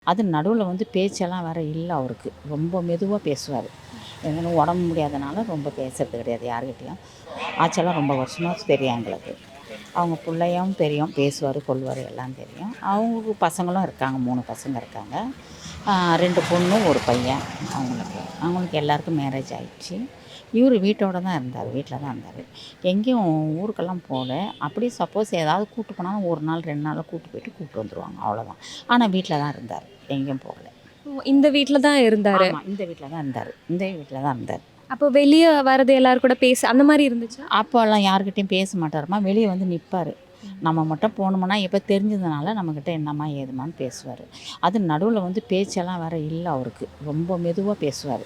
அது நடுவில் வந்து பேச்செல்லாம் வேறு இல்லை அவருக்கு. ரொம்ப மெதுவாக பேசுவார். எங்கன்னா உடம்பு முடியாதனால ரொம்ப பேசுறது கிடையாது யாருக்கிட்டேயும். ஆச்செல்லாம் ரொம்ப வருஷமாக தெரியும் எங்களுக்கு. அவங்க பிள்ளையும் தெரியும், பேசுவார் கொள்வார் எல்லாம் தெரியும். அவங்களுக்கு பசங்களும் இருக்காங்க, 3 பசங்க இருக்காங்க. 2 பொண்ணு 1 பையன் அவங்களுக்கு எல்லாருக்கும் மேரேஜ் ஆகிடுச்சு. இவர் வீட்டோடு தான் இருந்தார், வீட்டில் தான் இருந்தார். எங்கேயும் ஊருக்கெல்லாம் போகல. அப்படியே சப்போஸ் ஏதாவது கூப்பிட்டு போனாலும் 1 நாள் 2 நாளில் கூப்பிட்டு போயிட்டு கூப்பிட்டு வந்துடுவாங்க, அவ்வளோதான். ஆனால் வீட்டில் தான் இருந்தார், எங்கேயும் போகல. இந்த வீட்ல தான் இருந்தாரு. ஆமாம், இந்த வீட்டில் தான் இருந்தார், இந்த வீட்டில் தான் இருந்தார். அப்போ வெளிய வரது எல்லாரும் கூட பேச அந்த மாதிரி இருந்துச்சா? அப்போல்லாம் யாருக்கிட்டையும் பேச மாட்டாருமா, வெளியே வந்து நிற்பார். நம்ம மட்டும் போகணுமுன்னா எப்போ தெரிஞ்சதுனால நம்மக்கிட்ட என்னம்மா ஏதுமான்னு பேசுவார். அது நடுவில் வந்து பேச்செல்லாம் வேறு இல்லை அவருக்கு. ரொம்ப மெதுவாக பேசுவார்.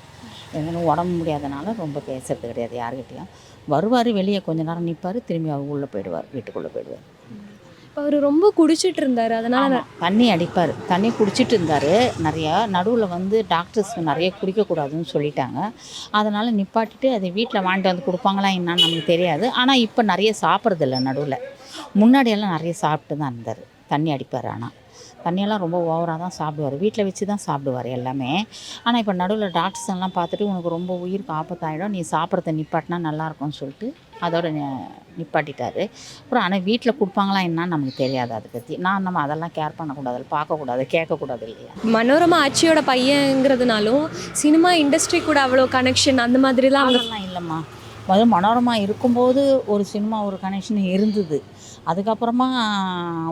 எங்கன்னா உடம்பு முடியாதனால ரொம்ப பேசுறது கிடையாது யாருக்கிட்டேயும். வருவார், வெளியே கொஞ்ச நேரம் நிற்பார், திரும்பி அவர் உள்ளே போயிடுவார், வீட்டுக்குள்ளே போயிடுவார். அவர் ரொம்ப குடிச்சிட்டு இருந்தாரு, அதனால தண்ணி அடிப்பார். தண்ணி குடிச்சிட்டு இருந்தார் நிறையா. நடுவில் வந்து டாக்டர்ஸ் நிறைய குடிக்கக்கூடாதுன்னு சொல்லிட்டாங்க. அதனால் நிப்பாட்டிட்டு அதை வீட்டில் வாங்கிட்டு வந்து கொடுப்பாங்களா என்னான்னு நமக்கு தெரியாது. ஆனால் இப்போ நிறைய சாப்பிட்றதில்ல நடுவில். முன்னாடியெல்லாம் நிறைய சாப்பிட்டு தான் இருந்தார். தண்ணி அடிப்பார். ஆனால் தண்ணியெல்லாம் ரொம்ப ஓவராக தான் சாப்பிடுவார். வீட்டில் வச்சு தான் சாப்பிடுவார் எல்லாமே. ஆனால் இப்போ நடுவில் டாக்டர்ஸ் எல்லாம் பார்த்துட்டு உனக்கு ரொம்ப உயிருக்கு ஆபத்தாயிடும், நீ சாப்பிட்றத நிப்பாட்டினா நல்லாயிருக்கும்னு சொல்லிட்டு அதோட நிப்பாட்டிட்டார். அப்புறம் ஆனால் வீட்டில் கொடுப்பாங்களா என்னான்னு நமக்கு தெரியாது. அதை பற்றி நம்ம அதெல்லாம் கேர் பண்ணக்கூடாது, பார்க்கக்கூடாது, கேட்கக்கூடாது இல்லையா. மனோரமா ஆச்சியோட பையங்கிறதுனாலும் சினிமா இண்டஸ்ட்ரி கூட அவ்வளோ கனெக்ஷன் அந்த மாதிரிலாம் அதெல்லாம் இல்லைம்மா. முதல்ல மனோரமா இருக்கும்போது ஒரு சினிமா ஒரு கனெக்ஷன் இருந்தது. அதுக்கப்புறமா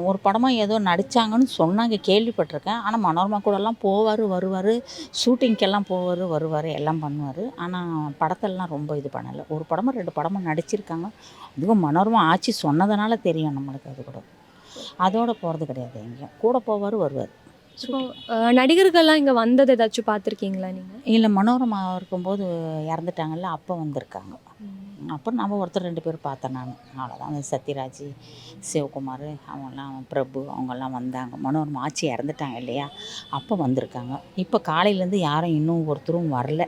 ஒரு படமாக ஏதோ நடித்தாங்கன்னு சொன்னாங்க, கேள்விப்பட்டிருக்கேன். ஆனால் மனோரமா கூடலாம் போவார், வருவார், ஷூட்டிங்க்கெல்லாம் போவார், வருவார், எல்லாம் பண்ணுவார். ஆனால் படத்தெல்லாம் ரொம்ப இது பண்ணலை. ஒரு படமோ 2 படமோ நடிச்சிருக்காங்க. அதுவும் மனோரமா ஆச்சி சொன்னதுனால தெரியும் நம்மளுக்கு. அது கூட அதோடு போகிறது கிடையாது, எங்கேயும் கூட போவார், வருவார். இப்போ நடிகர்கள்லாம் இங்கே வந்தது ஏதாச்சும் பார்த்துருக்கீங்களா நீங்கள்? இல்லை, மனோரமா இருக்கும்போது இறந்துட்டாங்கல்ல, அப்போ வந்திருக்காங்க. அப்புறம் நம்ம ஒருத்தர் 2 பேர் பார்த்தேன் நான், அவ்வளோதான். அந்த சத்யராஜ், சிவகுமார், அவங்கெல்லாம், பிரபு, அவங்கெல்லாம் வந்தாங்க. மனோரமா ஆச்சி இறந்துட்டாங்க இல்லையா, அப்போ வந்திருக்காங்க. இப்போ காலையிலேருந்து யாரும் இன்னும் ஒருத்தரும் வரல.